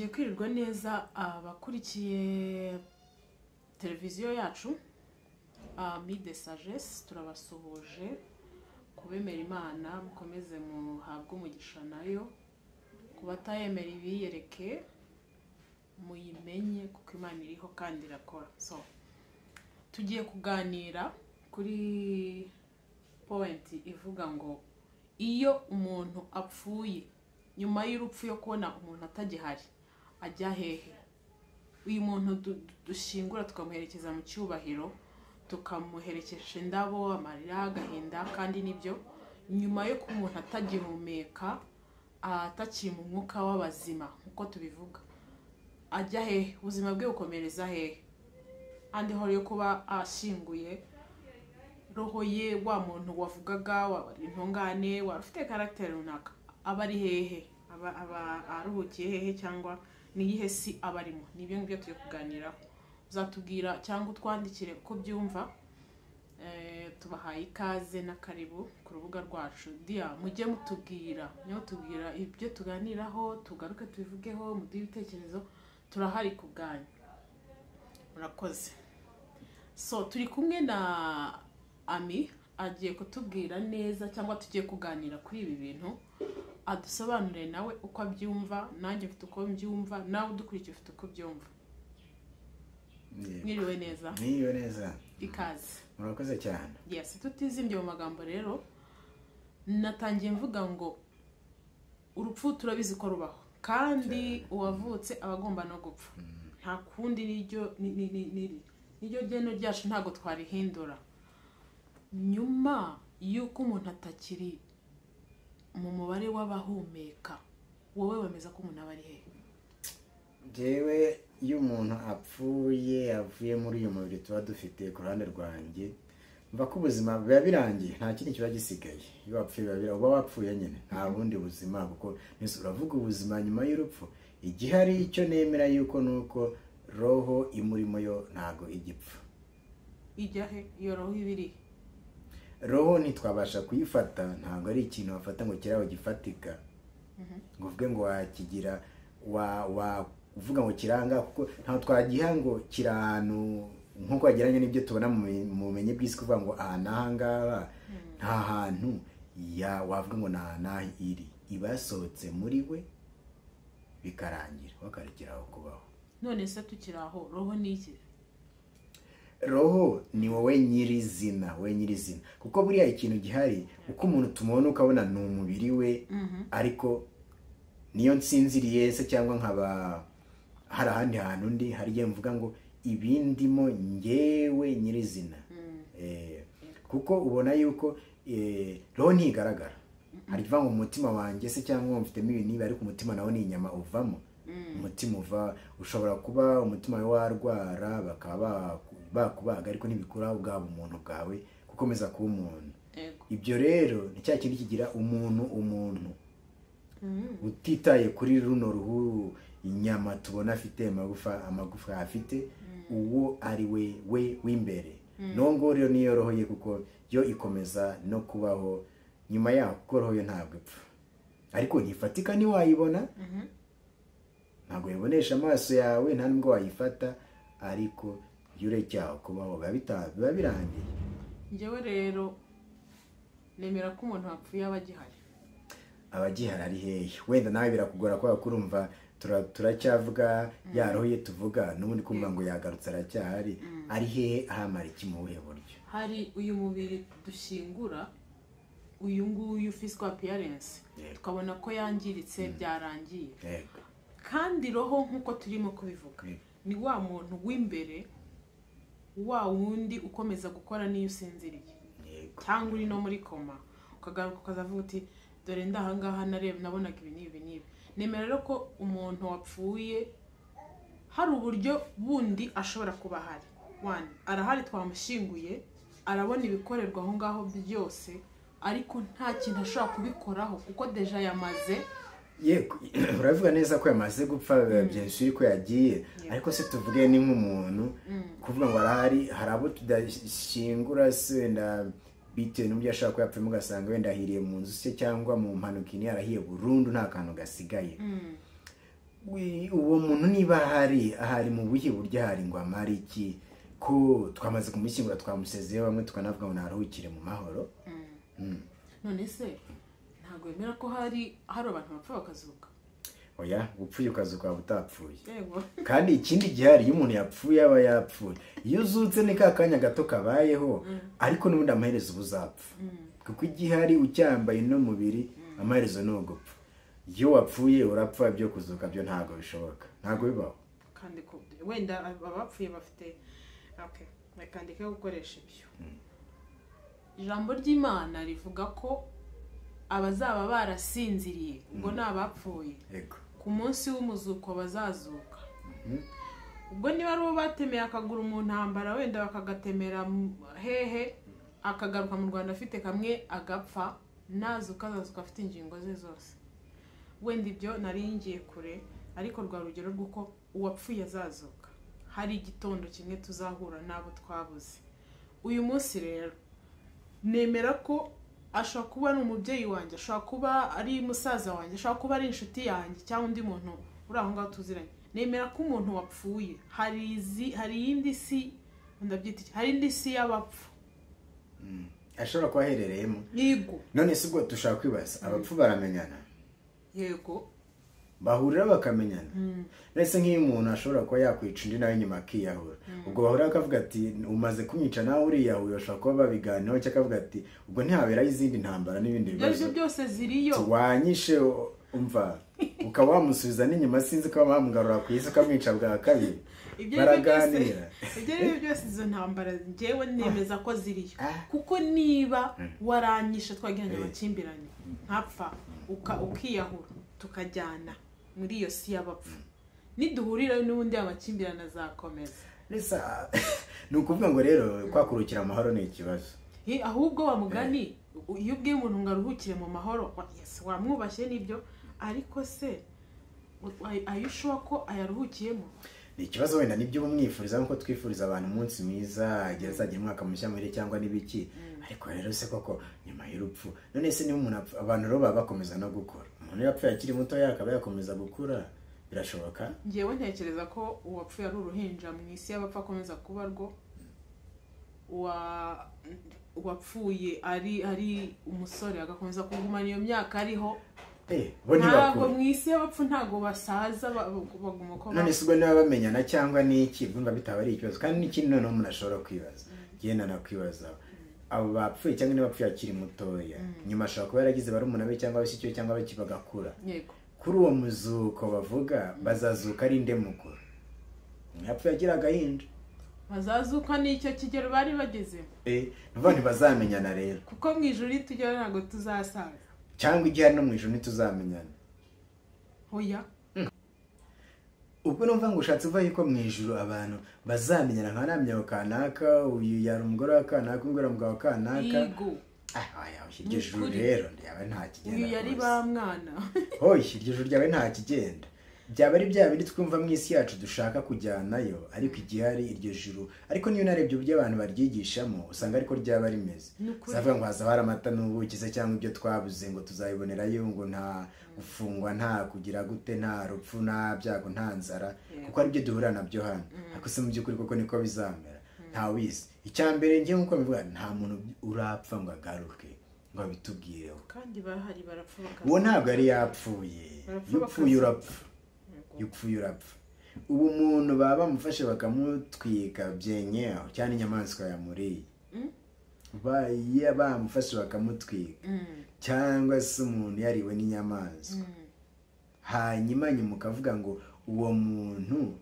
mwongeye kwirirwa neza abakurikiye televiziyo yacu Mide Sagesse turabasuhuje kubemera Imana mukomeze muhabwe umugisha nayo kubatayemera ibiyereke muyimenye kuko Imana iriho kandi irakora. So tugiye kuganira kuri point ivuga ngo iyo umuntu apfuye nyuma y'urupfu yo kubona umuntu atagihari ajya hehe. Uyu muntu dushingura tukamuherekeza mu cyubahiro, tukamuherekesha indabo, amarira, agahinda, kandi nibyo nyuma yo ko umuntu atagihumeka atakiri mu mwuka w'abazima uko tubivuga ajya hehe, ubuzima bwe bukomereza hehe. Andi hori yo kuba ashinguye roho ye, wa muntu wavugaga wari intungane warufite character runaka aba ari hehe, aba aruhukiye hehe, cyangwa niyihe si abarimo. Nibyo ngibyo tuye kuganiraho. Uzatubwira cyangwa utwandikire uko byumva. Tubahaye ikaze na karibu ku rubuga rwacu. Dia mujye mutubwira, tubwira ibyo tuganiraho, tugaruke tubivugeho, muduhe ibitekerezo, turahari ku bwanyu. Murakoze. So turi kumwe na Ami agiye kutubwira neza cyangwa tugiye kuganira kuri ibi bintu, adusobanurire nawe uko abyumva, nanjye mfite uko mbyumva, nawe udukurikiye ufite uko byumva. Mwiriwe neza. Mwiriwe neza. Ikaze. Murakoze cyane. Yes, tutizimbye mu magambo rero natangiye mvuga ngo urupfu turabizi ko rubaho kandi uwavutse abagomba no gupfa. Nta kundi niryo geno ryacu ntago twarihindura. Nyuma yuko umuntu atakiri mu mubare w'abahumeka, wowe wemeza ko umuntu aba ari hehe? Jewe iyo umuntu apfuye avuye muri uyu mubiri tuba dufite ku ruhande rwanjye, mva ko ubuzima biba birangiye, nta kindi kiba gisigaye. Iyo wapfuye uba wapfuye nyine, nta bundi buzima, kuko nese uravuga ubuzima nyuma y'urupfu. Igihari icyo nemera yuko nuko roho imurimo yo ntago igipfa. Ijya he iyo roho ibiri? Roho ntitwabasha kuyifata, ntabwo ari ikintu wafata ngo kiraho gifatika. Ngo uvuge ngo wakigira uvuga ngo kiranga, kuko ntaho twagiha ngo kiranu nkuko wageranye n'ibyo tubona mu bumenyi bw'isi kuvuga ngo aha n'ahangaha nta hantu wavuga ngo nahi iri. Ibasohotse muri we bikarangira wakarekeraho kubaho. None se tukiraho roho ni iki? Roho ni wowe nyirizina, kuko buriya ikintu gihari uko umuntu tumubona ukabona ni umubiri we, ariko niyo nsinziriye se cyangwa nkaba hari ahandi hantu ndi hariye mvuga ngo ibindimo ngewe nyirizina. Kuko ubona yuko roho ntigaragara. Hari kuvuga ngo umutima wanjye se cyangwa mfitemo ibintu, ariko umutima nawo ni inyama uvamo. Umutima uva, ushobora kuba umutima wawe warwara bakaba bakubaga, ariko ntibikuraho ubwabo umuntu bwawe gukomeza kuba umuntu. Ibyo rero ni cya kindi kigira umuntu utitaye kuri runo ruhu inyama tubona afite, amagufa afite, uwo ari we w'imbere. Nongo rero niyo roho ye, kuko yo ikomeza no kubaho nyuma yaho, kuko roho yo ntabwo ipfa, ariko ntifatika ni wayibona. Ntabwo yibonesha amaso yawe, nta nubwo wayifata, ariko yurecyaho kubaho biba birangiye. Njyewe rero nemera ko umuntu wapfuye aba agihari. Abagihari ari hehe? Wenda nawe birakugora kwa kurumva turacyavuga ya roho ye tuvuga, n'ubundi kumva ngo yagarutse aracyahari. Ari hehe, ahamara iki mu buhe buryo? Hari uyu mubiri dushingura, uyu nguyu physical appearance, tukabona ko yangiritse byarangiye. Kandi roho nkuko turimo kubivuga ni wa muntu w'imbere, wa wundi ukomeza gukora niyo usinziriye cyangwa uri no muri koma, ukagaruka ukazavuga uti dore ndahangaha nabonaga ibi n'ibi. Nemera rero ko umuntu wapfuye hari uburyo bundi ashobora kuba hari. Arahari, twamushinguye, arabona ibikorerwa aho ngaho byose, ariko nta kintu ashobora kubikoraho kuko deja yamaze. Uravuga neza ko yamaze gupfa, byinshi ko yagiye, ariko se tuvuge ni nk'umuntu kuvuga ngo arahari. Hari abo tudashingura se wenda bitewe n'uburyo ashaka ko yapfuye, mugasanga wenda ahiriye mu nzu se cyangwa mu mpanuka yarahiye burundu, nta kantu gasigaye. uwo muntu niba ahari mu buhe buryo ahari ngo amare iki ko twamaze kumushyingura twamusezeyeho bamwe tukanavuga ngo naruhukire mu mahoro. none se ntabwo wemera ko hari abantu bapfa bakazuka? oya, upfuye ukazuka waba utapfuye. yego. kandi ikindi gihari, iyo umuntu yapfuye aba yapfuye. iyo uzutse ni ka kanya gato kabayeho, ariko n'ubundi amaherezo uba uzapfa. kuko igihari ucyambaye no mubiri, amaherezo ni ugupfa. iyo wapfuye urapfa, ibyo kuzuka byo ntabwo bishoboka, ntabwo bibaho. kandi wenda abapfuye bafite bakandika gukoresha ibyo. ijambo ry'Imana rivuga ko abazaba barasinziriye ubwo ni abapfuye, ku munsi w'umuzuko bazazuka. ubwo niba ari uwo batemeye akaguru mu ntambara, wenda bakagatemera hehe, akagaruka mu Rwanda afite kamwe agapfa, nazuka azazuka afite ingingo ze zose. wenda ibyo naringiye kure, ariko rwa rugero rw'uko uwapfuye azazuka. hari igitondo kimwe tuzahura n'abo twabuze. uyu munsi rero nemera ko ashobora kuba ari umubyeyi wanjye, ashobora kuba ari musaza wanjye, ashobora kuba ari inshuti yanjye cyangwa undi muntu uri aho ngaho tuziranye. nemera ko umuntu wapfuye hari iyindi si, ndabyita hari indi si y'abapfu ashobora kuba aherereyemo. yego. none se ubwo dushaka kwibaza, abapfu baramenyana? yego. bahurira bakamenyana. ndetse nk'iyo umuntu ashobora kuba yakwica undi nawe nyuma akiyahura, ubwo bahurira akavuga ati umaze kumwica nawe uriyahuye, bashobora kuba babiganiraho, cyangwa akavuga ati ubwo ntihaberaho izindi ntambara n'ibindi bibazo. ibyo byose ziriyo. wanyishe umva ukaba wamusubiza n'inyuma, sinzi ko wamugarura ku isi ukamwica bwa kabiri. baraganira. ibyo rero byose izo ntambara njyewe nemeza ko ziriyo. kuko niba waranyishe twagiranye amakimbirane nkapfa ukiyahura tukajyana muri iyo si y'abapfu, niduhurira n'ubundi amakimbirane azakomeza. ni ukuvuga ngo rero kwakurukira amahoro ni ikibazo. ahubwo wa mugani, iyo ubwiye umuntu ngo aruhukire mu mahoro, wamwubashye n'ibyo, ariko se ayushuwa ko ayaruhukiyemo? ni ikibazo. wenda nibyo umwifuriza, nkuko twifuriza abantu umunsi mwiza, azagira umwaka mushya muhire cyangwa n'ibiki. ariko rero se koko nyuma y'urupfu, none se niba umuntu abantu rero baba bakomeza no gukura, umuntu yapfuye akiri muto yakaba yakomeza gukura, birashoboka? ngewe ntekereza ko uwapfuye ari uruhinja mu isi y'abapfa akomeza kuba rwo, uwapfuye ari umusore agakomeza kugumana iyo myaka ariho. ntabwo mu isi y'abapfu ntabwo basaza, baguma uko. none se ubwo niba bamenyana cyangwa n'iki, bumva bitaba ari ikibazo. kandi n'ikindi noneho umuntu ashobora kwibaza, genda nakwibaza, abo bapfuye cyangwa niba bapfuye akiri mutoya, nyuma ashobora kuba yaragize barumuna be cyangwa abashyikiwe cyangwa abaki bagakura. kuri uwo muzuko bavuga, bazazuka ari nde mukuru? yapfuye agira agahinja, bazazuka n'icyo kigero bari bagezemo. nuvuga ntibazamenyana rero, kuko mu ijuru tujya ntabwo tuzasaza, cyangwa igihe no mu ijuru ntituzamenyana. oya. ubwo numva ngo ushatse uva yuko mu ijuru abantu bazamenyana, nka namya kanaka, uyu yari umugore wa kanaka, umugore wa kanaka. yego. iryo juru rero ryawe nta kigenda. uyu yari ba mwana. iryo juru ryawe nta kigenda. byaba ari bya bindi twumva mu isi yacu dushaka kujyanayo, ariko igihari iryo juru. ariko niyo narebye uburyo abantu baryigishamo, usanga ariko ryaba rimeze. zavuga ngo haza hari amata n'ubuki se, cyangwa ibyo twabuze ngo tuzayibonerayo, ngo nta gufungwa, nta kugira gute, nta rupfu, nta byago, nta nzara, kuko ari byo duhura nabyo hano. ariko se mu by'ukuri koko niko bizamera? ntawizi. icya mbere ngiye nk'uko bivuga, nta muntu urapfa ngo agaruke ngo abitubwireho. kandi bahari barapfa bakaza. uwo ntabwo yari yapfuye. yapfuye urapfa. yapfuye urapfa. ubu umuntu baba bamufashe bakamutwika byenyeho, cyane inyamaswa yamuriye, bamufashe bakamutwika, cyangwa se umuntu yariwe n'inyamaswa, hanyuma nyuma ukavuga ngo uwo muntu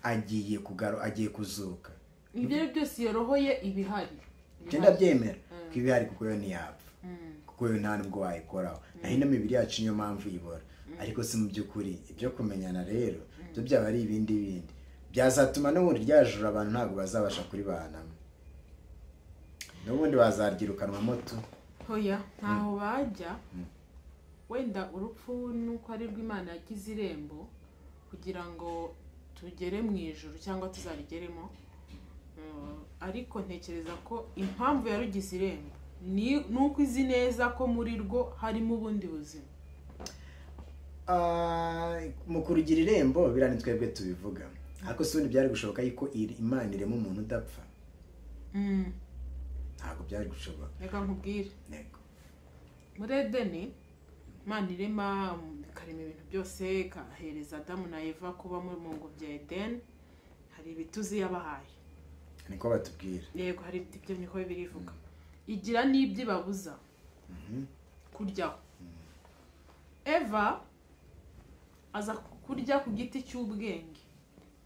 agiye kuzuka. ibyo byose iyo roho ye ibihari. genda byemera ko ibihari, kuko yo ntiyapfa, kuko yo nta nubwo wayikoraho. naho ino mibiri yacu niyo mpamvu ibora. ariko si mu by'ukuri ibyo kumenyana rero byo byaba ari ibindi byazatuma n'ubundi ryajura abantu ntabwo bazabasha kuribanamo, n'ubundi bazaryirukanwamo tu. oya, ntaho bajya. wenda urupfu nuko ari rw'Imana yagize irembo kugira ngo tugere mu ijuru cyangwa tuzarigeremo. ariko ntekereza ko impamvu yarugize irembo ni uko izi neza ko muri rwo harimo ubundi buzima. mu kurugira irembo birani twebwe tubivuga ariko si ubundi byari gushoboka yuko imana irema umuntu udapfa. Ntabwo byari gushoboka. Reka nkubwire, muri Edeni Imana irema ikarema ibintu byose, ikahereza Adamu na Eva kuba mu ngobyi ya Edeni. Hari ibituzi yabahaye, niko batubwira. Yego, hari ibyo niko birivuga. Igira n'ibyo ibabuza kuryaho. Eva aza kurya ku giti cy'ubwenge,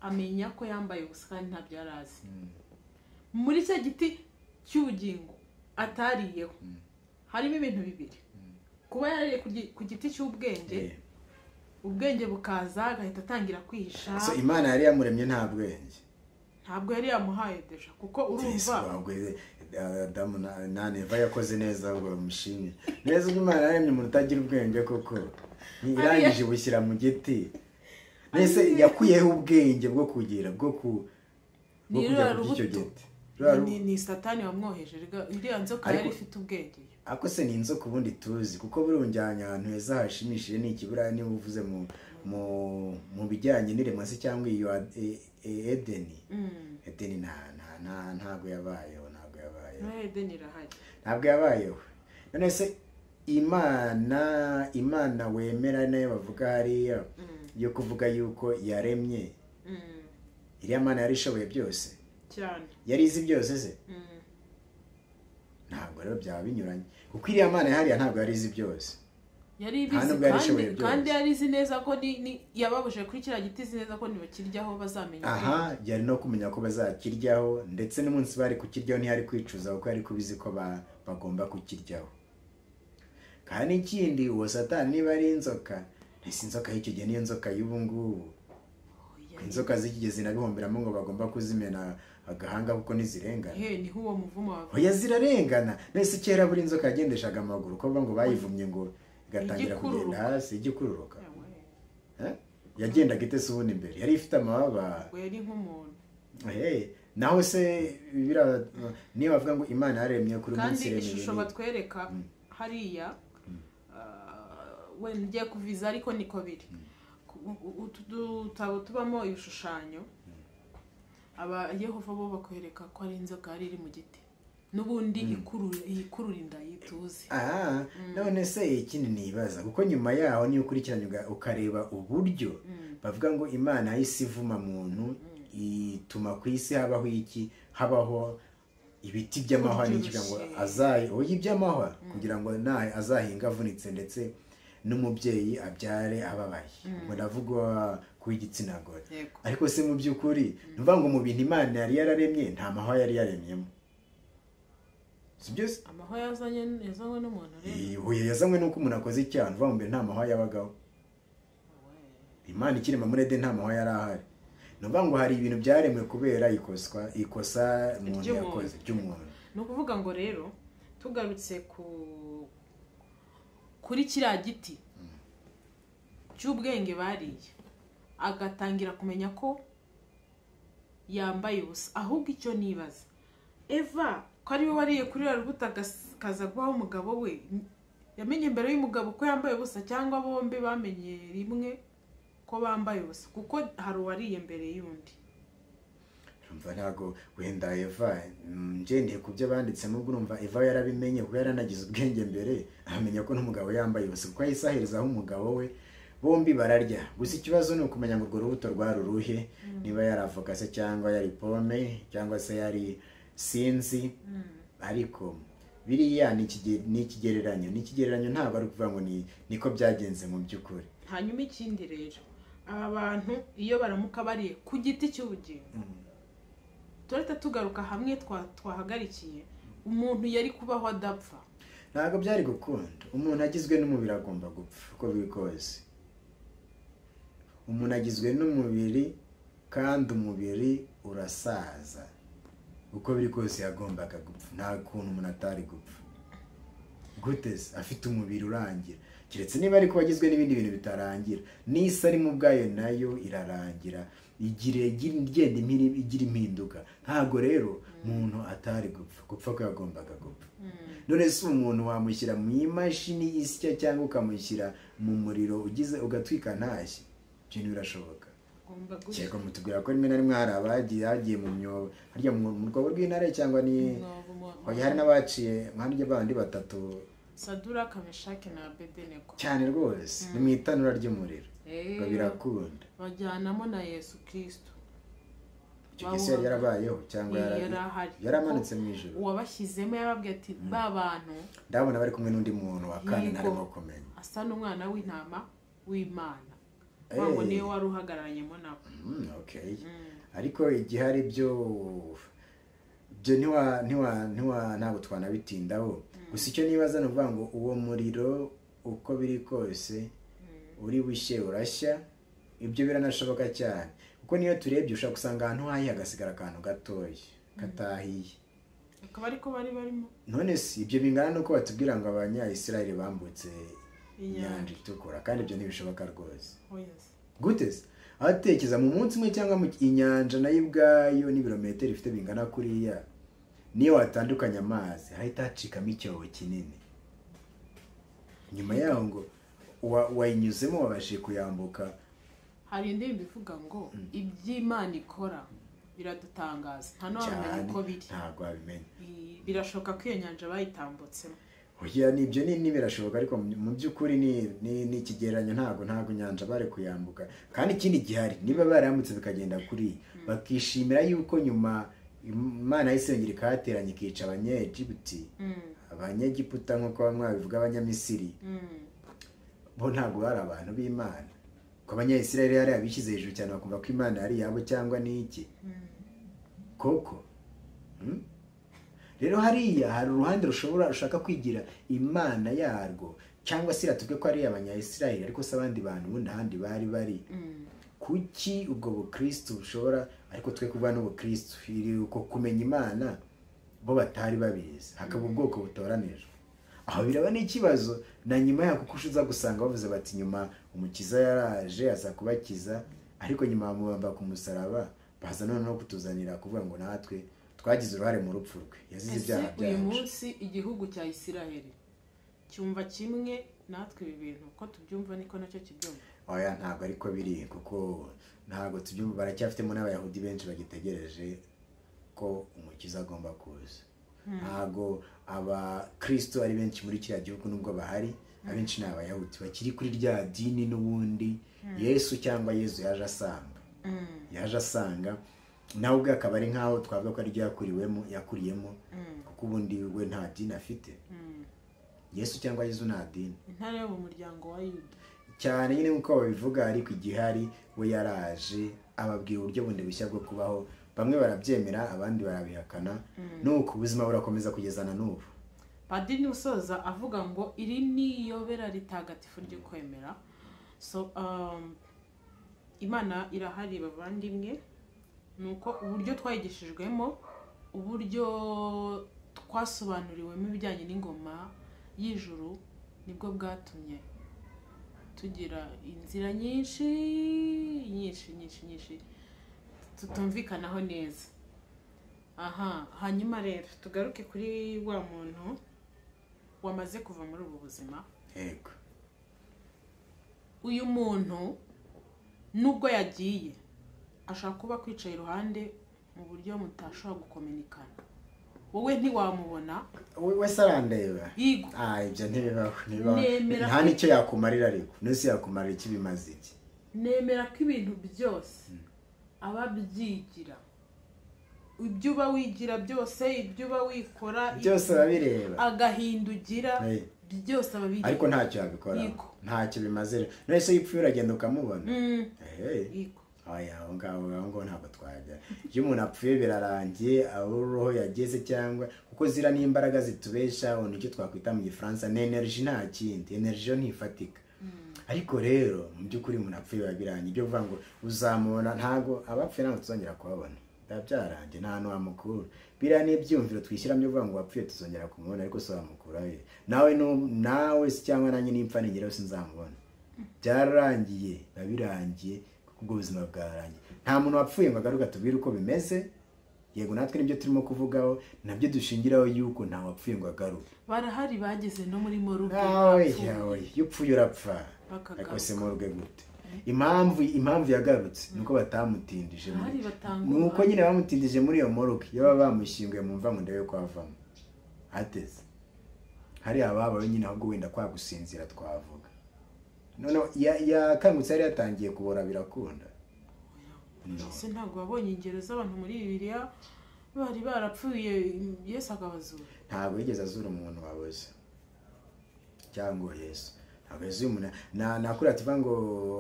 amenya ko yambaye ubusa kandi ntabyo yari azi. Muri cya giti cy'ubugingo atariyeho harimo ibintu bibiri. Kuba yariye ku giti cy'ubwenge, ubwenge bukaza agahita atangira kwihisha. So Imana yari yamuremye nta bwenge, ntabwo yari yamuhaye deja, kuko urumva Adamu na Eva yakoze neza ubwo mushimye neza. Imana yaremye umuntu utagira ubwenge koko, irangije bushyira mu giti. Nese yakuyeho ubwenge bwo kugira bwo kujya ku icyo giti. Ni Satani wamwoheje. Iriya nzoka yari ifite ubwenge. Ako se ni inzoka ubundi tuzi, kuko burunjyanye ahantu heza hashimishije ni ikibura. Niba uvuze mu bijyanye n'iremwa se cyangwa iyo Edeni. Edeni ntabwo yabayeho. Edeni irahari, ntabwo yabayeho. None se Imana wemera nayo bavuga hariya yo kuvuga yuko yaremye, iriya Mana yari ishoboye byose cyane, yari izi byose se? Ntabwo rero byaba binyuranye, kuko iriya Mana hariya ntabwo yari izi byose. Yari ibizi kandi yari izi neza ko yababuje kuri kiriya giti, izi neza ko nibakiryaho bazamenya. Yari no kumenya ko bazakiryaho, ndetse n'umunsi bari kukiryaho ntiyari kwicuza kuko yari kubizi ko bagomba kukiryaho. Kandi ikindi, uwo Satani niba ari inzoka, ntisi inzoka y'icyo gihe niyo nzoka y'ubu ngubu. Inzoka z'ikigezi nabihomberamo ngo bagomba kuzimena agahanga kuko nizirengana. Niho uwo muvumo wawe. Oya, zirarengana. Nese kera buri inzoka yagendeshaga amaguru, ko ngo bayivumye ngo igatangira kugenda hasi igikururuka. Yagendaga itese ubundi imbere, yari ifite amababa. Yari nk'umuntu. Naho se niba bavuga ngo Imana yaremye kuri munsi kandi ishusho batwereka hariya, wenda ngiye kuviza ariko niko biri. Utudutabo tubamo ibishushanyo, Yehova bo bakwereka ko ari inzoka yari iri mu giti, n'ubundi ikurura inda yituzi. None se ikindi nibaza, kuko nyuma yaho niyo ukurikiranye ukareba uburyo bavuga ngo Imana yahise ivuma muntu, ituma ku isi habaho ibiti by'amahwa n'icyo ngo iby'amahwa kugira ngo azahinga avunitse, ndetse n'umubyeyi abyare ababaye. Ngo ndavuga ku igitsina gore. Ariko se mu by'ukuri nuvuga ngo mu bintu Imana yari yararemye nta mahwa yari yaremyemo. Byose amahwa yazanywe n'umuntu rero. Yazanywe nuko umuntu akoze icyaha, nuvuga ngo mbere nta mahwa yabagaho. Imana ikirema muri Edeni nta mahwa yari ahari. Nuvuga ngo hari ibintu byaremwe kubera ikosa umuntu yakoze ry'umuntu. Ni ukuvuga ngo rero tugarutse kuri kiriya giti cy'ubwenge bariye, agatangira kumenya ko yambaye ubusa. Ahubwo icyo nibaza, Eva ko ari we wariye kuri ruriya rubuto akaza guhaho umugabo we, yamenye mbere y'umugabo ko yambaye ubusa, cyangwa bombi bamenye rimwe ko bambaye ubusa? Kuko hari uwariye mbere y'undi. Urumva ntago wenda Eva ngendeye ku byo banditse, nubwo urumva Eva yarabimenye kuko yaranagize ubwenge mbere, amenya ko n'umugabo yambaye ubusa, kuko yisaherezaho umugabo we, bombi bararya. Gusa ikibazo ni ukumenya ngo urwo rubuto rwari uruhe, niba yari avoka se cyangwa yari pome cyangwa se yari sinzi. Ariko biriya ni ikigereranyo, ntabwo ari ukuvuga ngo niko byagenze mu by'ukuri. Hanyuma ikindi rero, aba bantu iyo baramuka bariye ku giti cy'ubugingo, turahita tugaruka hamwe twahagarikiye, umuntu yari kubaho adapfa. Ntabwo byari gukunda. Umuntu agizwe n'umubiri agomba gupfa uko biri kose. Umuntu agizwe n'umubiri kandi umubiri urasaza, uko biri kose yagombaga gupfa. Nta kuntu umuntu atari gupfa. Gute se afite umubiri urangira? Kiretse niba ariko wagizwe n'ibindi bintu bitarangira. N'isi ari mu bwayo nayo irarangira, igenda igira impinduka. Ntabwo rero umuntu atari gupfa ko yagombaga gupfa. none se umuntu wamushyira mu imashini isya cyangwa ukamushyira mu muriro ugize ugatwika ntashye? Ibyo ntibirashoboka. Cyego mutubwira ko rimwe na rimwe hari abagiye mu myobo harya mu rwobo rw'intare cyangwa ni hari n'abaciye harya bandi batatu Saduraka, Meshaki na Abedenego cyane rwose ni mu itanura ry'umuriro ngo birakunda bajyanamo na Yesu Kristo. Icyo gisi yari yarabayeho cyangwa yaramanutse mu ijuru? Uwabashyizemo yababwiye ati ba bantu ndabona bari kumwe n'undi muntu wa kane ntarimo kumenya asa n'umwana w'intama w'Imana ngo niwe wari uhagararanyemo nabo. Okay. Ariko igihari byo ntabwo twanabitindaho. Gusa icyo nibaza ni ukuvuga ngo uwo muriro uko biri kose uri bushye urashya, ibyo biranashoboka cyane kuko niyo turebye ushaka gusanga ahantu hahiye hagasigara akantu gatoya katahiye, akaba ariko bari barimo. None si ibyo bingana nuko batubwira ngo Abanyayisiraheli bambutse inyanja itukura, kandi ibyo ntibishoboka rwose. Gute se atekereza mu munsi umwe cyangwa mu inyanja nayo ubwayo n'ibirometero ifite bingana kuriya, niyo watandukanya amazi hahita hacikamo icyobo kinini. Nyuma yaho ngo wayinyuzemo wabashije kuyambuka. Hari indirimbo ivuga ngo iby'Imana ikora biradutangaza, nta n'uwamenya uko biri. Ntabwo wabimenya. Birashoboka ko iyo nyanja bayitambutsemo. Oya, nibyo ni birashoboka, ariko mu by'ukuri ni ikigereranyo. Ntabwo inyanja bari kuyambuka. Kandi ikindi gihari, niba barambutse bikagenda kuri bakishimira yuko nyuma Imana y'isengera ikahateranya ikica Abanyegiputi, Abanyegiputa nk'uko bamwe babivuga Abanyamisiri, bo ntabwo bari abantu b'Imana. Ko Abanyayisiraheli yari abishyize hejuru cyane bakumva ko Imana yari yabo cyangwa ni iki koko. Rero hariya hari uruhande rushaka kwigira Imana yarwo, cyangwa se iratubwe ko ari Abanyayisiraheli ariko se abandi bantu ubundi ahandi bari kuki ubwo bukristo bushobora, ariko twe kuvuga n'ubukristo uko kumenya Imana bo batari babizi, hakaba ubwoko butoranijwe. Aho biraba n'ikibazo na nyuma ya kuko ushiza gusanga bavuze bati nyuma umukiza yaraje aza kubakiza, ariko nyuma bamubamba ku musaraba baza none no kutuzanira kuvuga ngo natwe twagize uruhare mu rupfu rwe, yazize ibyaha byacu. Uyu munsi igihugu cya Isiraheli cyumva kimwe natwe ibi bintu ko tubyumva niko nacyo kibyumva. Oya, ntabwo ariko biri, kuko ntabwo tubyumva. Baracyafitemo n'Abayahudi benshi bagitegereje ko umukiza agomba kuza. Ntabwo Abakristo ari benshi muri kiriya gihugu nubwo bahari, abenshi ni Abayahudi bakiri kuri rya dini n'ubundi Yesu cyangwa Yesu yaje asanga nawe ubwe akaba ari nkaho twavuga ko ari yakuriyemo, kuko ubundi we nta dini afite. Yesu cyangwa Yesu nta dini, intare yo mu muryango wa Yuda cyane nyine nk'uko babivuga, ariko igihari we yaraje ababwira uburyo bundi bushya bwo kubaho. Bamwe barabyemera abandi barabihakana, nuko ubuzima burakomeza kugezana n'ubu. Padiri usoza avuga ngo iri ni iyobera ritagatifu ryo kwemera. So Imana irahari bavandimwe, nuko uburyo twayigishijwemo, uburyo twasobanuriwemo ibijyanye n'ingoma y'ijuru nibwo bwatumye tugira inzira nyinshi tutumvikanaho neza. Hanyuma rero tugaruke kuri wa muntu wamaze kuva muri ubu buzima. Yego, uyu muntu nubwo yagiye ashaka kuba kwicaye iruhande mu buryo mutashobora gukominikana. Wowe ntiwamubona, we sarandeba. Yego. Ibyo ntibibaho. Nta nicyo yakumarira, ariko nese yakumarira iki bimaze iki? Nemera ko ibintu byose ababyigira, ibyo uba wigira byose, ibyo uba wikora byose babireba, agahindugira byose ababireba, ariko ntacyo yabikora, ntacyo bimaze. Nese yipfuye uragenda ukamubona. Yego. Aho ngaho ntabwo twajya. Iyo umuntu apfuye birarangiye, aho roho yageze, cyangwa kuko zira n'imbaraga zitubesha, nicyo twakwita mu Gifaransa n'energy, nta kindi. Energy yo ntifatika. Ariko rero mu by'ukuri umuntu apfuye birangiye. Ibyo uvuga ngo uzamubona, ntabwo abapfuye ntabwo tuzongera kubabona. Byarangiye, nta hantu wamukura. Biriya n'ibyumviro twishyiramo byo kuvuga ngo wapfuye tuzongera kumubona, ariko so wamukura he? Nawe se cyangwa nanjye nimpfa nigeraho sinzamubona. Byararangiye, birangiye, ubwo ubuzima bwarangiye. Nta muntu wapfuye ngo agaruka tubwire uko bimeze, yego natwe nibyo turimo kuvugaho nabyo dushingiraho yuko nta wapfuye ngo agaruke. barahari bageze no muri moruge yawe iyo upfuye urapfa ariko se moruge gute? impamvu yagarutse nuko batamutindije nuko nyine bamutindije muri iyo moruge iyo baba bamushyinguye mu mva ngo ndebe ko avamo ateze hari ababaye nyine ahubwo wenda kwa gusinzira twavuga none yakangutse yari yatangiye kubora birakunda. ese ntabwo wabonye ingero z'abantu muri Bibiliya bari barapfuye Yesu akabazura? Ntabwo yigeze azura umuntu waboze cyangwa Yesu ntabwo yazuye umuntu. nakuri atuva ngo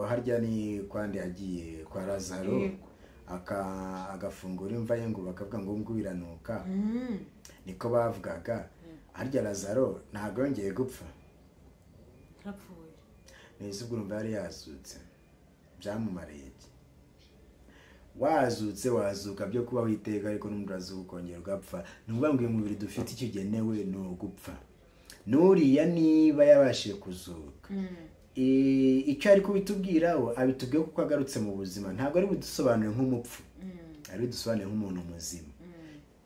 harya ni kwandi yagiye kwa Lazaro agafungura imva ye ngo bakavuga ngo ngo biranuka niko bavugaga. Harya Lazaro ntabwo yongeye gupfa yapfuye neza ubwo urumva yari yazutse byamumariye iki? wazuka byo kuba witeka ariko n'umurazu ukongera ugapfa nuvuga ngo uyu mubiri dufite icyo ugenewe ni ugupfa. Nuriya niba yabashije kuzuka icyo ari kubitubwiraho abitubwiye kuko agarutse mu buzima ntabwo ari budusobanure nk'umupfu ari budusobanure nk'umuntu muzima.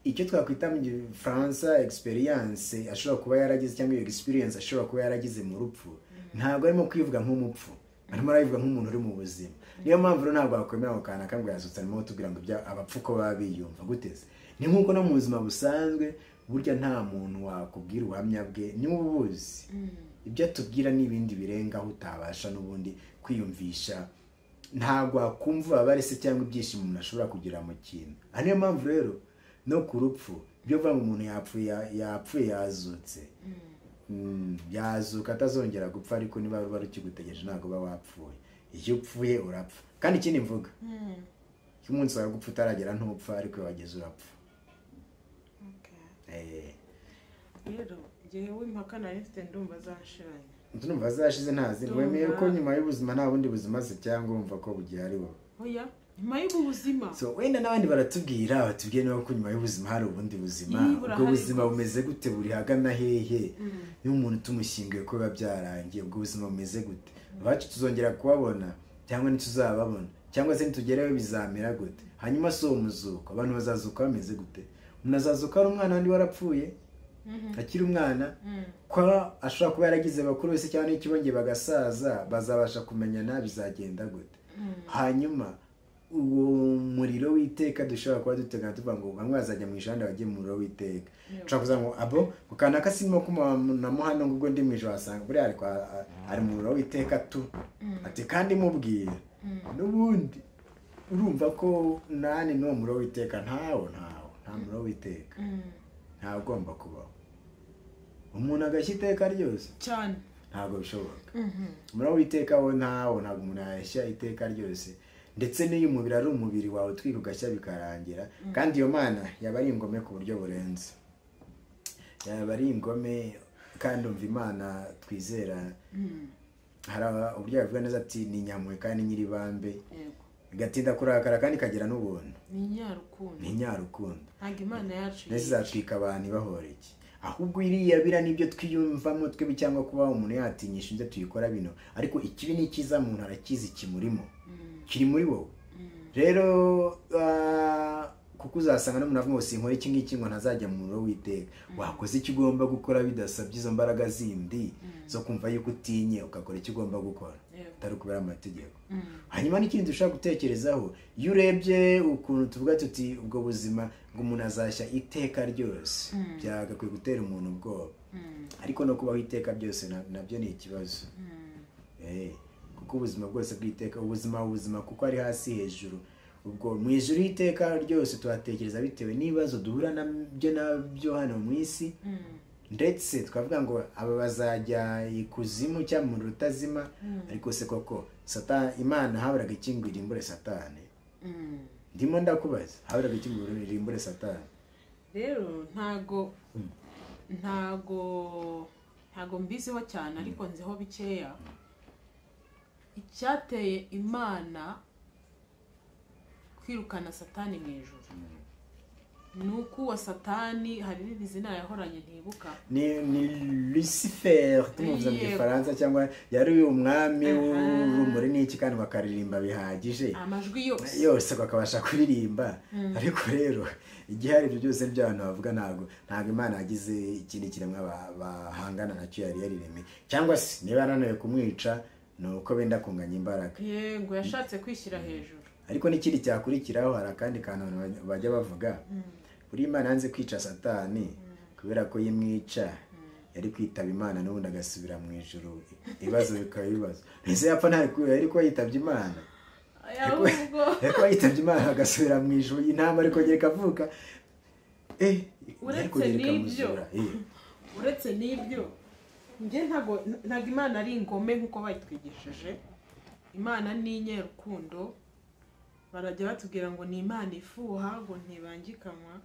Icyo twakwita mu Gifaransa experience ashobora kuba yaragize cyangwa iyo experience ashobora kuba yaragize mu rupfu ntabwo arimo kwivuga nk'umupfu arimo arabivuga nk'umuntu uri mu buzima. Niyo mpamvu rero ntabwo wakwemera ngo kanaka ngo yazutse arimo tubwira ngo abapfu ko baba biyumva guteze. Ni nk'uko no mu buzima busanzwe burya nta muntu wakubwira ubuhamya bwe niba ubuzi ibyo atubwira n'ibindi birengaho utabasha n'ubundi kwiyumvisha. Ntabwo wakumva ubabare se cyangwa ibyishimo umuntu ashobora kugira mu kintu. Niyo mpamvu rero no ku rupfu byo vuga ngo umuntu yapfuye yazutse yazuka atazongera gupfa ariko niba ruba rukigutegereje ntabwo uba wapfuye. Iyo upfuye urapfa kandi ikindi mvuga iyo umunsi wawe gupfa utaragera ntupfa ariko wageze urapfa. rero njyewe impaka nari mfite ndumva zashiranye ndumva zashize ntazi wemeye ko nyuma y'ubuzima nta bundi buzima se cyangwa urumva ko bugihari wowe? oya nyuma y'ubuzima so wenda n'abandi baratubwira batubwiye niba ko nyuma y'ubuzima hari ubundi buzima. Ubwo buzima bumeze gute? Buri hagana hehe? niba umuntu tumushyinguye ko biba byarangiye ubwo buzima bumeze gute? Abacu tuzongera kubabona cyangwa ntituzababona cyangwa se nitugereyo bizamera gute? Hanyuma so umuzuko abantu bazazuka bameze gute? Umuntu azazuka ari umwana wandi warapfuye akiri umwana ko ashobora kuba yaragize bakuru wese cyangwa n'ikibongeye bagasaza bazabasha kumenyana bizagenda gute? Hanyuma uwo muriro w'iteka dushobora kuba duteganya tuvuga ngo bamwe bazajya mu ijana bagiye mu muriro w'iteka ushobora kuvuga ngo abo ukanaka simo kumunamo hano ngo ubwo ndi mu ijoro asanga buri ari mu muriro w'iteka tu ati kandi mubwira n'ubundi urumva ko nani n'uwo muriro w'iteka nta muriro w'iteka nta ugomba kubaho. Umuntu agashya iteka ryose cyane ntabwo bishoboka. Umuriro w'iteka wo ntabwo umuntu yashya iteka ryose ndetse n'iyo umubiri ari umubiri wawe utwika ugashya bikarangira kandi iyo mana yaba ari ingome ku buryo burenze. Yaba ari ingome kandi umva Imana twizera hari uburyo yavuga neza ati ni nyamwe kandi nyiribambe igatinda kurakara kandi kagira n'ubuntu. Ni nyarukundo ntabwo Imana yacu izatwika abantu ibahora iki ahubwo iriya bira nibyo twiyumvamo twebwe cyangwa kuba umuntu yatinyisha ibyo tuyikora bino ariko ikibi ni cyiza umuntu arakizi kimurimo kiri muri wowe. Rero kuko uzasanga n'umuntu avuga ngo sinkora iki ngiki ngo ntazajya mu muriro w'iteka. Wakoze icyo ugomba gukora bidasabye izo mbaraga zindi zo kumva yuko utinye ugakora icyo ugomba gukora atari kubera amategeko. Hanyuma n'ikindi dushaka gutekerezaho iyo urebye ukuntu tuvuga tuti ubwo buzima ngo umuntu azashya iteka ryose byagakwiye gutera umuntu ubwoba ariko no kubaho iteka byose nabyo ni ikibazo. Kuko ubuzima bwose bw'iteka ubuzima kuko ari hasi hejuru ubwo mu ijuru y'iteka ryose tuhatekereza bitewe n'ibibazo duhura nabyo hano mu isi ndetse twavuga ngo aba bazajya ikuzimu cyangwa mu rutazima ariko se koko Satani Imana haburaga ikingwira irimbure Satani? Ndimo ndakubaza haburaga ikingwira irimbure Satani? Rero ntago mbiziho cyane ariko nziho bikeya. Icyateye Imana kwirukana Satani mu ijuru nuko wa Satani hari n'izina yahoranye ntibuka ni Lucifer tumuvuze mu Gifaransa cyangwa yari umwami w'urumuri n'iki kandi bakaririmba bihagije amajwi yose bakabasha kuririmba ariko rero igihari ibyo byose by'abantu bavuga ntabwo Imana yagize ikindi kiremwa bahangana nacyo yari yariremeye, cyangwa se niba yananiwe kumwica ni uko benda kunganya imbaraga. yego yashatse kwishyira hejuru. Ariko n'ikindi cyakurikiraho hari akandi kantu bajya bavuga, buri Imana yanze kwica Satani kubera ko yimwica yari kwitaba Imana n'ubundi agasubira mu ijuru, ibibazo bikaba ibibazo. Ese yapfa yari ko yitabye Imana, ariko yitabye Imana agasubira mu ijuru, intama ariko giye kavuka. Uretse n'ibyo njye ntago Imana ari ingome nk'uko bayitwigishije. Imana ni inyerukundo, barajya batubwira ngo ni Imana ifuha ngo ntibangikanywa.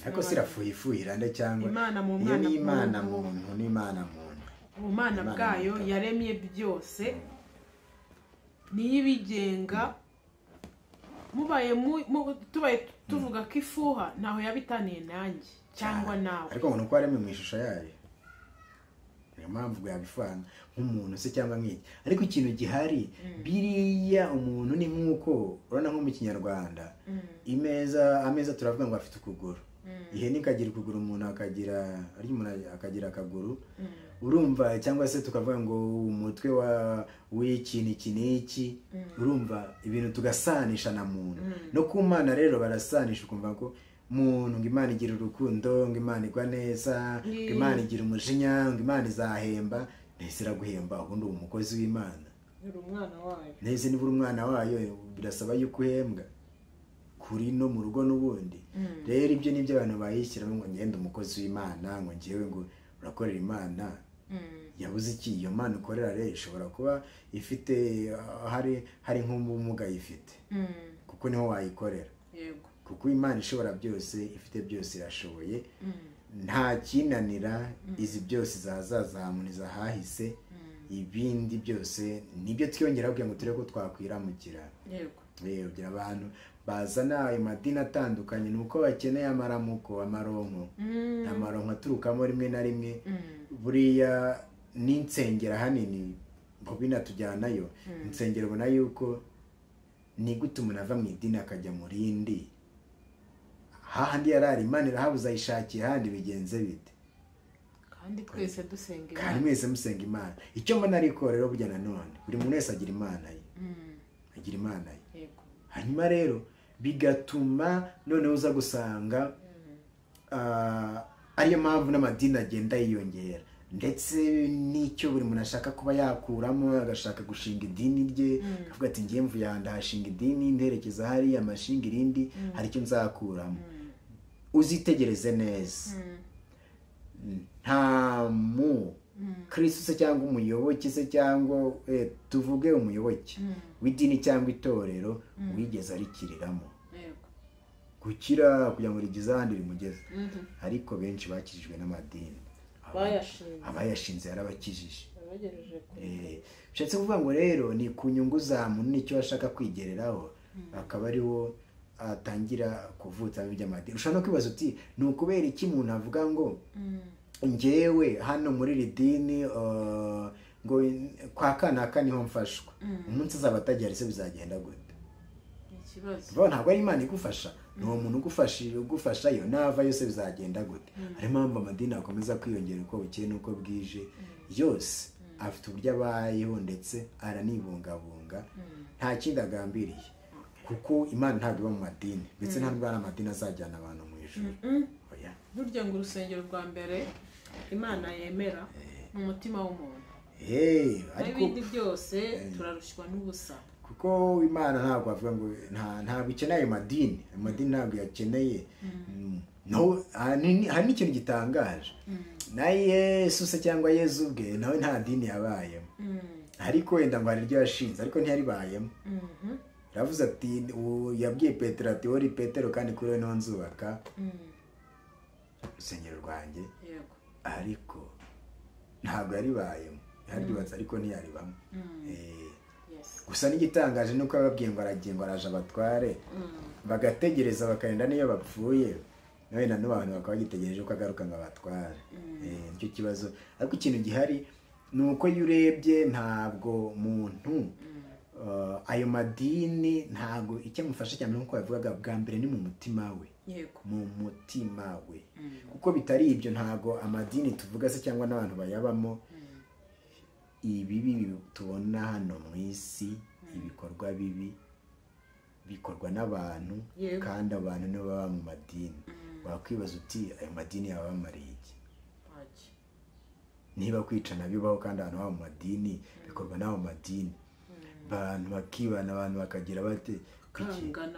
Ariko sirafuhira nde cyangwa Imana mu mwana mwana n'Imana muntu n'Imana muntu. Ubumana bwayo yaremye byose niyibigenga. Tubaye tuvuga ko ifuha ntaho yabitaniye nanjye cyangwa nawe, ariko umuntu uko aremye mu ishusho yayo niyo mpamvu yabifana nk'umuntu se cyangwa nk'iki. Ariko ikintu gihari biriya umuntu ni nk'uko urabona nko mu Kinyarwanda ameza turavuga ngo afite ukuguru, ihene ikagira ukuguru, umuntu akagira akaguru, urumva, cyangwa se tukavuga ngo umutwe w'ikintu iki n'iki, urumva ibintu tugasanisha na muntu. No ku Mana rero barasanisha ukumva ko muntu ngo Imana igira urukundo, ngo Imana igwa neza, ngo Imana igira umujinya, ngo Imana izahemba. Nese iraguhemba ubundi uri umukozi w'Imana, uri umwana wayo. nese niba uri umwana wayo birasaba yuko uhembwa kuri no mu rugo n'ubundi. Rero ibyo nibyo abantu bayishyiramo ngo ngende umukozi w'Imana, ngo ngewe ngo urakorera Imana. Yabuze iki? Iyo Mana ukorera rero ishobora kuba ifite hari nk'ubumuga yifite, kuko niho wayikorera. Yego, kuko Imana ishobora byose, ifite byose, irashoboye, nta kinanira. Izi byose zazazamuniza hahise, ibindi byose nibyo twiyongera kugira ngo turebe ko twakwiramukira. yego, abantu bazana ayo madini atandukanye nuko bakeneye amaronko aturukamo rimwe na rimwe. Buriya n'insengero ahanini binatujyanayo. Insengero ubona yuko ni gute umuntu ava mu idini akajya mu rindi, hahandi yarari Imana irahabuza ayishakiye ahandi, bigenze bite? kandi twese dusenga Imana, kandi mwese musenga Imana. Icyo mbona ariko rero burya nanone buri muntu wese agira Imana ye, agira Imana ye. yego, Hanyuma rero bigatuma noneho uza gusanga ariyo mpamvu n'amadini agenda yiyongera, ndetse n'icyo buri muntu ashaka kuba yakuramo, agashaka gushinga idini rye, akavuga ati ngiye mvuye aha ndahashinga idini, nderekeza hariya amashinga irindi, hari icyo nzakuramo. Uzitegereze neza, nta Kristo se cyangwa umuyoboke se cyangwa tuvuge umuyoboke w'idini cyangwa itorero wigeze arikiriramo. Gukira kugira ngo rigize ahandi rimugeze. Ariko benshi bakijijwe n'amadini, abayashinze yarabakijije. Bishatse kuvuga ngo rero ni ku nyungu za muntu n'icyo ashaka kwigereraho, akaba ariwo atangira kuvutsa iby'amadini. Ushobora no kwibaza uti ni ukubera iki umuntu avuga ngo ngewe hano muri iri dini ngo kwa kanaka niho mfashwa, umunsi azaba atagiye se bizagenda gute? ikibazo ntabwo ari Imana igufasha, ni uwo muntu ugufasha yo, nava yose bizagenda gute? Ari mpamvu amadini akomeza kwiyongera uko bukeye n'uko bwije, yose afite uburyo abayeho ndetse aranibungabunga, nta kindi agambiriye, kuko Imana ntabwo iba mu madini, ndetse ntabwo ari amadini azajyana abantu mu ijuru. burya ngo urusengero rwa mbere Imana yemera mu mutima w'umuntu, n'ibindi byose turarushywa n'ubusa, kuko Imana ntabwo avuga ngo ntabwo ikeneye amadini ntabwo yakeneye. Hari n'ikintu gitangaje, na Yesu se cyangwa Yezu ubwe nawe nta dini yabayemo, ariko wenda ngo hari iryo yashinze ariko ntiyaribayemo. Yavuze ati, yabwiye Petero ati wari Petero kandi kuri we niho nzubaka urusengero rwanjye, ariko ntabwo yaribayemo, yaryubatse ariko ntiyaribamo. Gusa n'igitangaje nuko ababwiye ngo aragiye ngo araje abatware, bagategereza bakarinda niyo bapfuye, nawe na n'abantu bakaba bagitegereje ko agaruka ngo abatware. Nicyo kibazo. Ariko ikintu gihari ni uko iyo urebye ntabwo muntu ayo madini ntabwo icyo amufasha cyane nk'uko yavugaga bwa mbere ni mu mutima we. yego mu mutima we. Kuko bitari ibyo ntago amadini tuvuga se cyangwa n'abantu bayabamo ibibi tubona hano mu isi, ibikorwa bibi bikorwa n'abantu kandi abantu nibo baba mu madini. Wakwibaza uti ayo madini yaba bamariye iki? Niba kwicana bibaho kandi abantu baba mu madini bikorwa n'abo madini, abantu bakibana, abantu bakagira bate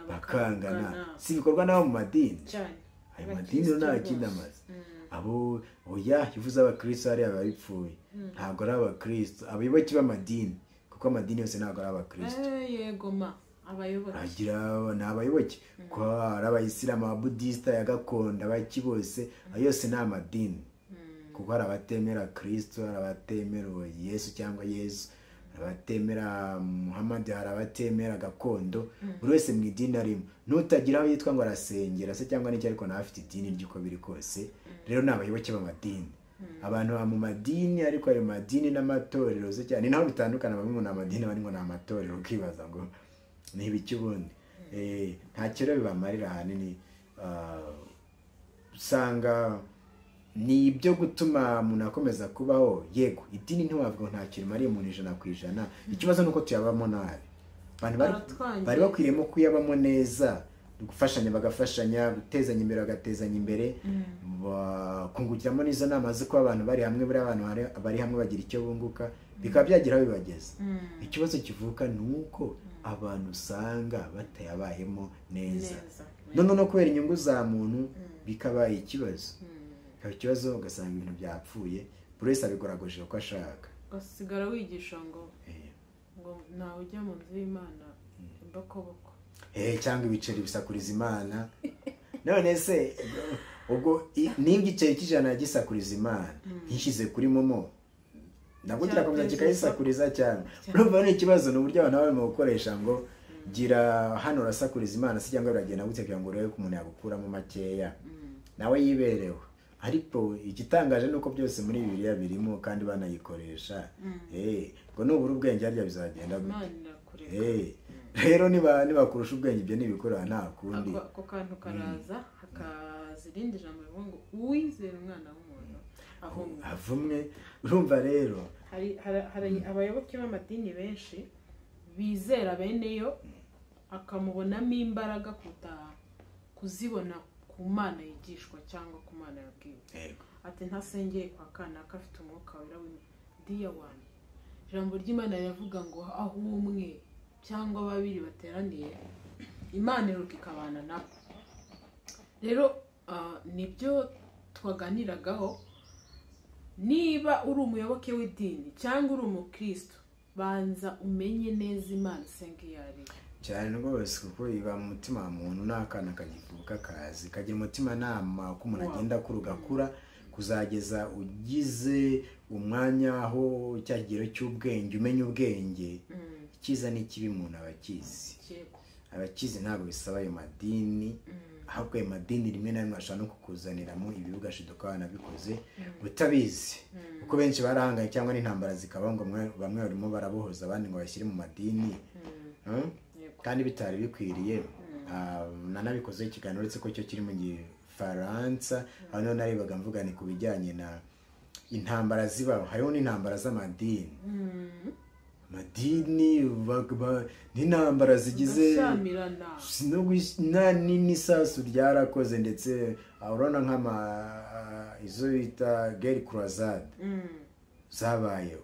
bakangana, si bikorwa n'abo mu madini? Ayo madini nta kindi amaze. Abo oya ivuze abakristo ari ababipfuye, ntabwo ari abakristo, abayoboke b'amadini, kuko amadini yose ntabwo ari abakristo. Yego ma abayoboke agira ni abayoboke, ko ari abayisilamu, ababudisita, ya gakondo, abaki bose ayo yose ni amadini. Kuko hari abatemera Kristo, hari abatemera Yesu cyangwa Yesu, hari abatemera Muhammad, hari abatemera gakondo, buri wese mu idini arimo. Nutagira aho yitwa ngo arasengera se cyangwa n'icyo, ariko nawe afite idini ry'uko biri kose. Rero ni abayoboke b'amadini. Abantu ba mu madini, ariko ayo madini n'amatorero se cyane naho bitandukana, bamwe ngo ni amadini abandi ngo ni amatorero, ukibaza ngo ni ibiki ubundi. Nta kiro bibamarira ahanini. Usanga ni ibyo gutuma umuntu akomeza kubaho. Yego idini ntiwavuga nta kintu mariye umuntu 100%. Ikibazo nuko tuyabamo nabi. Abantu bari bakwiriyemo kuyabamo neza, gufashanya bagafashanya, gutezanya imbere bagatezanya imbere, kungukiramo n'izo nama ziko abantu bari hamwe, buri abantu bari hamwe bagira icyo bunguka, bikaba byagira bibageza. Ikibazo kivuka nuko abantu usanga batayabayemo neza. No kubera inyungu za muntu bikabaye ikibazo. Ikibazo ugasanga ibintu byapfuye, buri wese abigoragoje uko ashaka. Ugasigara wigisha ngo nawe ujya mu nzu y'Imana imbokoboko. Cyangwa ibiceri bisakuriza Imana. None se ubwo n'igiceri cy'ijana gisakuriza Imana yishyize kuri momo, nabwo kirakomeza kikayisakuriza cyane. Urumva ni ikibazo, n'uburyo abantu barimo gukoresha ngo gira hano urasakuriza Imana se cyangwa uragenda gutse kugira ngo urebe ko umuntu yagukuramo makeya nawe yibereho. Ariko igitangaje nuko byose muri Bibiliya birimo kandi banayikoresha. Ngo nubura ubwenge harya bizagenda gute? Rero niba kurusha ubwenge ibyo nibikora nta kundi. Ko kantu karaza hakazirindi jambo ngo uwizera umwana w'umuntu avumwe. Urumva rero hari abayoboke b'amadini benshi bizera beneyo akamubonamo imbaraga kuzibona ku Mana yigishwa cyangwa ku Mana yabwiwe. Ati ntasengeye kwa kanaka afite umwuka wera w'Imana wani. Ijambo ry'Imana riravuga ngo aho umwe cyangwa babiri bateraniye Imana iruka ikabana nabo. Rero nibyo twaganiragaho. Niba uri umuyoboke w'idini cyangwa uri umukristo, banza umenye neza Imana usenga iyo ari cyane rwose, kuko iba mu mutima wa muntu n'akana kagivuka kazi kagira umutima nama ko umuntu agenda kurugakura kuzageza ugize umwanya aho cyagiro cy'ubwenge, umenya ubwenge. Ikiza n'ikibi umuntu abakizi. Abakizi ntabwo bisaba ayo madini, ahubwo ayo madini rimwe na rimwe ashobora no kukuzaniramo ibi ugashiduka wanabikoze utabizi. Kuko benshi barahangaye cyangwa n'intambara zikaba ngo bamwe barimo barabohoza abandi ngo bashyire mu madini kandi bitari bikwiriye. Nanabikoze ikiganiro uretse ko cyo kiri mu Gifaransa, aho none narebaga mvuga ni ku bijyanye na intambara zibaho. Hariho n'intambara z'amadini. Madini n'intambara zigize n'isasu ryarakoze, ndetse urabona izo bita guerre croisade zabayeho.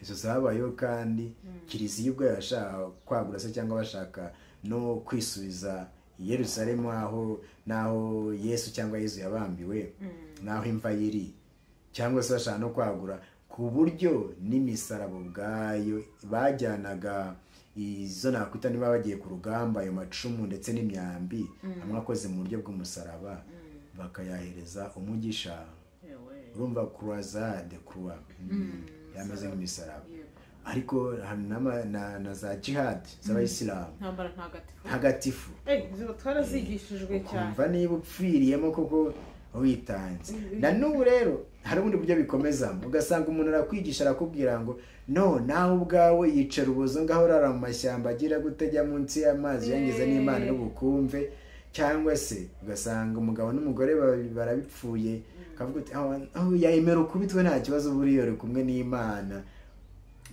Izo zabayeho kandi kiliziya ubwo yashaka kwagura se cyangwa bashaka no kwisubiza Yerusalemu naho Yesu cyangwa Yesu yabambiwe, naho imva yiri, cyangwa se bashaka no kwagura ku buryo n'imisarabo ubwayo bajyanaga izo nakwita niba bagiye ku rugamba, ayo macumu ndetse n'imyambi amwe akoze mu buryo bw'umusaraba bakayahereza umugisha. Urumva croisade croix yameze nk'imisaraba. Ariko na za jihad z'abayisilamu ntagatifu twarazigishijwe cyane. Kumva niba upfiriyemo koko witanze. Na n'ubu rero hari ubundi buryo bikomezamo, ugasanga umuntu arakwigisha arakubwira ngo no nawe ubwawe yicara ubuzo ngaho urara mu mashyamba agira gutajya munsi y'amazi yangiza n'Imana n'ubukumve, cyangwa se ugasanga umugabo n'umugore barabipfuye kavuga uti aho yayemera ukubitwe nta kibazo buriya uri kumwe n'Imana.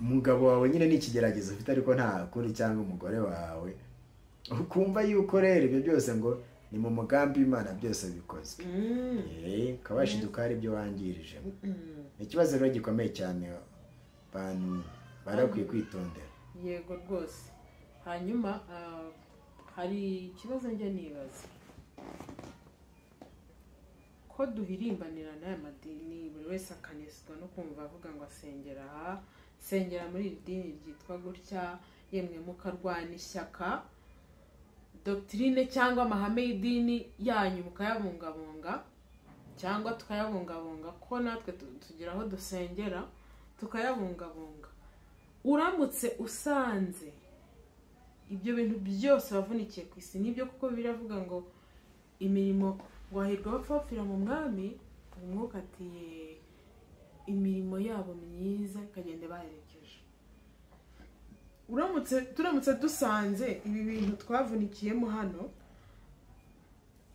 Umugabo wawe nyine n'ikigeragezo ufite ariko nta kuri cyangwa umugore wawe ukumva yuko rero ibyo byose ngo ni mu mugambi w'Imana byose bikozwe. Kabashiduka hari ibyo wangirije. Ikibazo rero gikomeye cyane abantu barakwiye kwitondera. Yego rwose. Hanyuma hari ikibazo njye nibaza ko duhirimbanira n'aya madini buri wese akaneswa no kumva avuga ngo sengera muri iri dini ryitwa gutya, yemwe mukarwana ishyaka doctrine cyangwa amahame y'idini yanyu mukayabungabunga cyangwa tukayabungabunga ko natwe tugira aho dusengera tukayabungabunga. Uramutse usanze ibyo bintu byose wavunikiye ku isi nibyo kuko biravuga ngo imirimo wahirwa bapfapfira mu mwami, umwuka ati imirimo yabo myiza ikagenda baherekeje. Turamutse dusanze ibi bintu twavunikiyemo hano,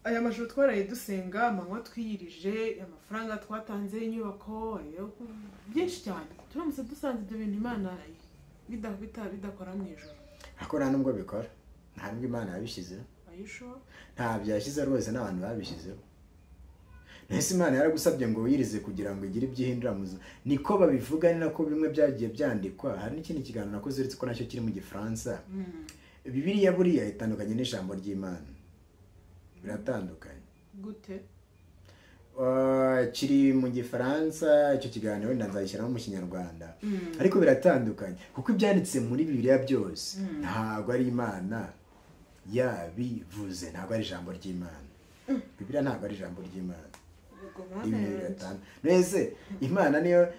aya majoro twaraye dusenga, amanywa twiyirije, amafaranga twatanze inyubako byinshi cyane, turamutse dusanze ibyo bintu Imana bidakora mu ijoro. Akora nubwo bikora ntabwo Imana yabishyizeho. Ntabyo yashyize rwose n'abantu babishyizeho. Nese Imana yaragusabye ngo wirize kugira ngo igire ibyihindura muzo. Niko babivuga ni nako bimwe byagiye byandikwa. Hari n'ikindi kiganiro nakoze uretse ko nacyo kiri mu Gifaransa. Bibiliya buriya itandukanye n'ijambo ry'Imana. Biratandukanye. Gute? Kiri mu Gifaransa, icyo kiganiro ndanzayishyira mu Kinyarwanda. Ariko biratandukanye kuko ibyanditse muri Bibiliya byose ntabwo ari Imana yabivuze, ntabwo ari ijambo ry'Imana. Bibiliya ntabwo ari ijambo ry'Imana. Nese Imana niyo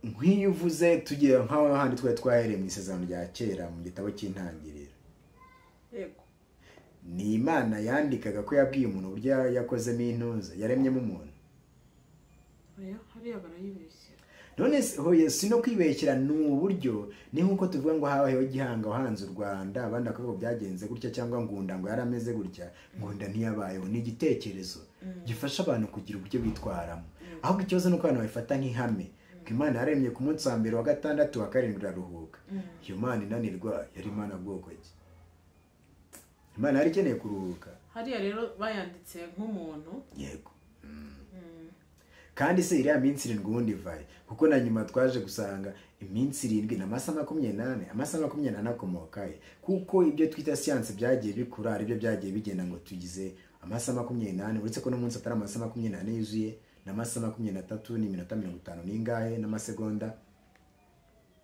nk'iyo uvuze tugiye nk'aho handi twahereye mu isezerano rya kera mu gitabo cy'intangiriro. Yego. Ni Imana yandikaga ko yabwiye umuntu uburyo yakozemo intuza yaremyemo umuntu. Hariya barayibeshya. None hoye sino kwibekera n'uburyo ni nkuko tuvuga ngo habayeho Gihanga wahanze u Rwanda, abandi akavuga byagenze gutya cyangwa Ngunda ngo yarameze gutya. Ngunda ntiyabayeho. Ni igitekerezo gifasha abantu kugira uburyo bitwaramo. Ahubwo ikibazo nuko abantu babifata nk'ihame. Imana yaremye ku munsi wa mbere wa gatandatu wa karindwi araruhuka. Iyo Mana inanirwa yari Imana bwoko ki? Imana yari ikeneye kuruhuka. Hariya rero bayanditse nk'umuntu. Yego. Kandi se iriya minsi 7 ubundi ivaye kuko na nyuma twaje gusanga iminsi 7 na amasaha 28 amasaha 28 akomokaye kuko ibyo twita science byagiye bikura ari byo byagiye bigenda ngo tugize amasaha 28 uretse ko no munsi atari amasaha 28 yuzuye na amasaha 23 n'iminota 50 n'ingahe n'amasegonda.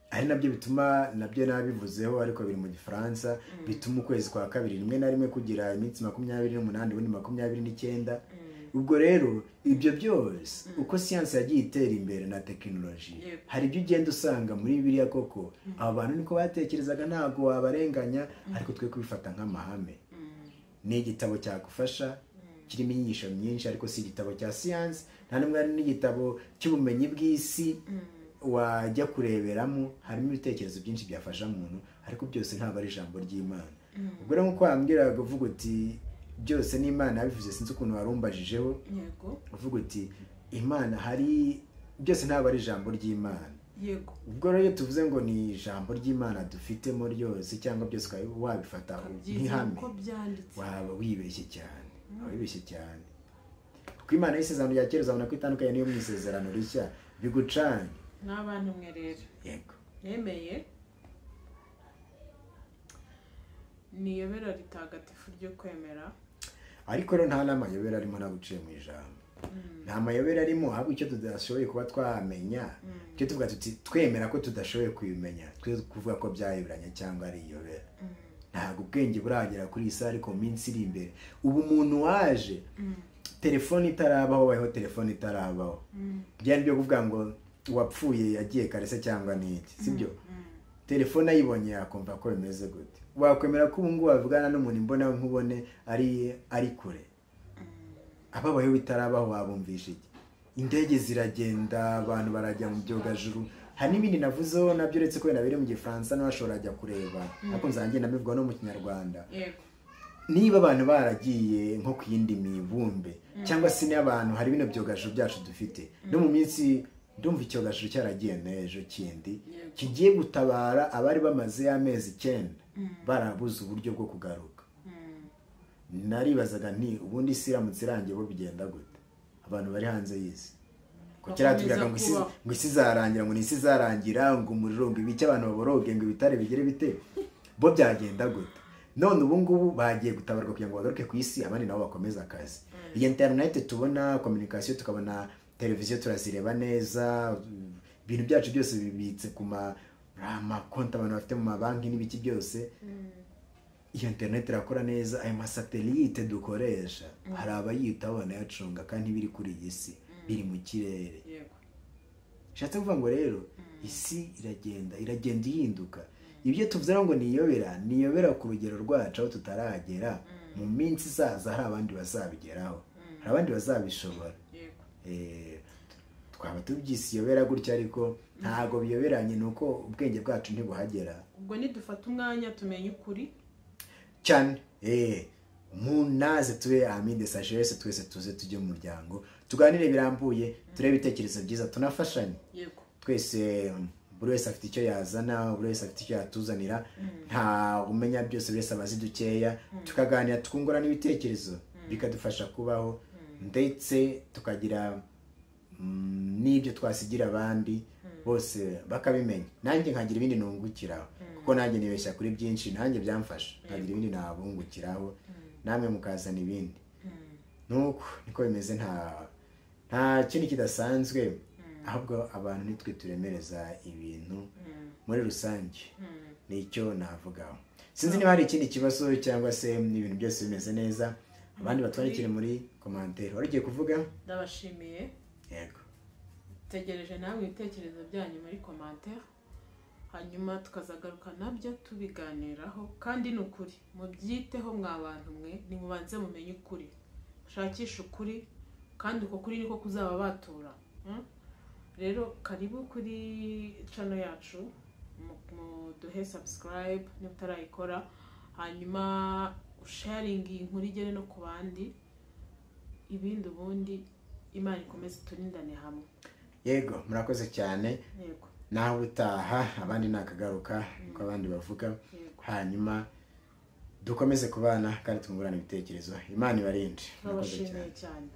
Ari nabyo bituma nabyo nabivuzeho ariko biri mu Gifaransa bituma ukwezi kwa kabiri rimwe na rimwe kugira iminsi 28 ubundi 29. Ubwo rero ibyo byose uko science yagiye itera imbere na technology hari ibyo ugenda usanga muri Bibiliya koko abantu niko batekerezaga ntago wabarenganya ariko twe kubifata nk'amahame. Ni igitabo cyagufasha kirimo inyigisho nyinshi ariko si igitabo cya science nta n'umwe ari n'igitabo cy'ubumenyi bw'isi wajya kureberamo. Harimo ibitekerezo byinshi byafasha umuntu ariko byose ntabwo ari ijambo ry'Imana. Ubwo rero nkuko wambwira uvuga uti byose n'Imana yabivuze sinzi ukuntu warumbajijeho. Yego. Uvuga uti Imana hari byose ntabwo ari ijambo ry'Imana. Yego. Ubwo rero tuvuze ngo ni ijambo ry'Imana dufitemo ryose cyangwa byose wabifata nk'ihame waba wibeshye cyane. Wibeshye cyane kuko Imana y'isezerano rya kera uzabona ko itandukanye niyo mu isezerano rishya bigucanye n'abantu mwe rero. Yego. Nemeye niyobera ritagatifu ryo kwemera ariko rero nta n'amayobera arimo naguciye mu ijambo. Nta mayobera arimo ahubwo icyo tudashoboye kuba twamenya icyo tuvuga tuti twemera ko tudashoboye kubimenya twe kuvuga ko byayoberanye cyangwa ari iyobera. Ntabwo ubwenge buragera kuri iyi saa ariko mu minsi iri imbere ubu umuntu waje telefone itarabaho waho telefone itarabaho byari byo kuvuga ngo wapfuye yagiye karese cyangwa n'iki sibyo. Telefone ayibonye yakumva ko bimeze gute. Wakwemera ko ubu ngubu wavugana n'umuntu imbona nkubone ari kure. Ababayeho bitarabaho wabumvisha iki? Indege ziragenda abantu barajya mu byogajuru. Hari n'ibindi navuzeho nabyo uretse ko nabire mu Gifaransa n'abashobora ajya kureba ariko nzangiye nabivugwa no mu Kinyarwanda. Yego. niba abantu baragiye nko ku yindi mibumbe cyangwa se n'abantu hari bino byogajuru byacu dufite no mu minsi ndumva icyogajuru cyaragiye n'ejo kindi kigiye gutabara abari bamaze y'amezi 9 barabuze uburyo bwo kugaruka. Naribazaga nti ubundi isi iramutse irangiye bo bigenda gute abantu bari hanze y'isi ko kiratubiraga ngo isi zarangira ngo n'isi zarangira ngo umuriro ngo ibiki abantu baboroge ngo ibitare bigere bite bo byagenda gute none ubu ngubu bagiye gutabarwa kugira ngo bagaruke ku isi abandi nabo bakomeza akazi. Iyi internet tubona communication tukabona televiziyo turazireba neza ibintu byacu byose bibitse ku konti abantu bafite mu mabanki n'ibiki byose. Iyo internet irakora neza ayo masatelite dukoresha hari abayitaho banayacunga kandi biri kuri iyi si biri mu kirere. Shatse kuvuga ngo rero isi iragenda ihinduka. Ibyo tuvuze ngo niyobera ku rugero rwacu aho tutaragera mu minsi izaza hari abandi bazabigeraho hari abandi bazabishobora. Twaba tubyisiyobera gutya ariko ntago biyoberanye nuko ubwenge bwacu ntibuhagera. Ubwo nidufata umwanya tumenye ukuri cyane munaze tube Ami de Sagesse twese tuze tujye mu muryango tuganire birambuye turebe ibitekerezo byiza tunafashanye. Twese buri wese afite icyo yazana buri wese afite icyo yatuzanira nta umenya byose buri wese abazi dukeya tukaganira tukungurana ibitekerezo bikadufasha kubaho ndetse tukagira n'ibyo twasigira abandi bose bakabimenya nanjye nkagira ibindi nungukiraho kuko nanjye nibeshya kuri byinshi nanjye byamfasha nkagira ibindi nabungukiraho namwe mukazana ibindi nuko niko bimeze nta kindi kidasanzwe ahubwo abantu nitwe turemereza ibintu muri rusange nicyo navugaho. Sinzi niba hari ikindi kibazo cyangwa se ibintu byose bimeze neza abandi batwandikire muri commentaire. Warigiye kuvuga ndabashimiye yego tegereje nawe ibitekerezo byanyu muri commentaire hanyuma tukazagaruka nabyo tubiganiraho kandi n'ukuri mubyiteho mwabantu mwe nimubanze mumenye ukuri shakisha ukuri kandi uko kuri niko kuzaba batura. Rero karibu kuri channel yacu muduhe subscribe niba utarayikora hanyuma sharing inkuru igere no ku bandi ibindi ubundi Imana ikomeze turindane hamwe. Yego murakoze cyane. Yego nawe utaha abandi nakagaruka uko abandi bavuga hanyuma dukomeze kubana kandi tungurana ibitekerezo. Imana ibarinde. Murakoze cyane.